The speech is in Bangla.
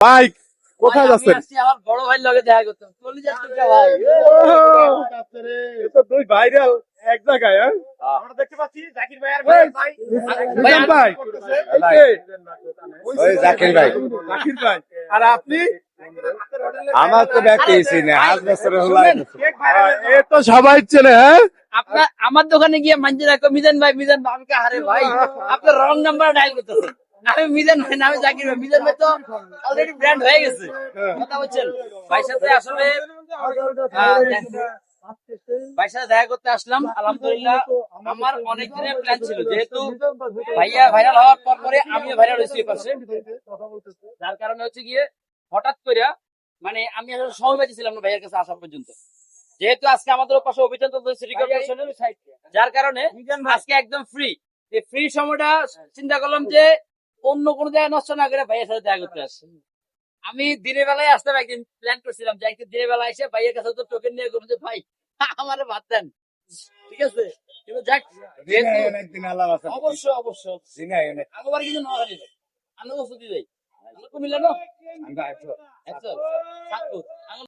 ভাই কোথায় যাচ্ছেন? আমার বড় ভাইয়ের লগে দেখা করতাম কলিজার টুকরা ভাই। এ তো দুই ভাইরাল এক জায়গায়। হ্যাঁ আমরা দেখতে পাচ্ছি জাকির ভাই আর ভাই, ভাই মিজান ভাই ওই জাকির ভাই। জাকির ভাই আর আপনি? আমার তো ব্যক্তি না, 5 বছর হলো এ তো সবাই চেনে। হ্যাঁ আপনার আমার দোকানে গিয়ে মানছে রাখো মিজান ভাই আমাকে হারে ভাই আপনার রং নাম্বার ডায়াল করতেছেন। আমি মিজান ভাই না, আমি জাকির ভাই। মিজান ভাই তো অলরেডি ব্র্যান্ড হয়ে গেছে। কথা বলছেন ভাইয়ের সাথে আসলে ভাইয়ের সাথে দেখা করতে আসলাম। আলহামদুলিল্লাহ আমার অনেক দিনের প্ল্যান ছিল, যেহেতু ভাইয়া ভাইরাল হওয়ার পর পরে আমিও ভাইরাল হয়েছি এই পাশে, যার কারণে হচ্ছে গিয়ে হঠাৎ করে মানে আমি আসলে সময় পাইছিলাম না ভাইয়ের কাছে আসা পর্যন্ত। যেহেতু আজকে আমাদের পাশে অভিযান চলতেছে সিটি কর্পোরেশনের, যার কারণে আজকে একদম ফ্রি। এই ফ্রি সময়টা চিন্তা করলাম যে অন্য কোনো জায়গায় নষ্ট না করে ভাইয়ের সাথে দেখা করতে আসছি। আমি দিনের বেলায় আসতাম, একদিন প্ল্যান করছিলাম যে একদিন দিনের বেলা এসে ভাইয়ের কাছে তো টোকেন নিয়ে করবো যে ভাই আমার ভাত দেন, ঠিক আছে। কিন্তু যাক একদিন আল্লাহ আছে। অবশ্যই অবশ্যই সিনাই অনেক। আগেবার কিন্তু নোয়াখালী যাই, আমি বস্তু দিয়ে যাই, মিলানো আমরা একটু আচ্ছা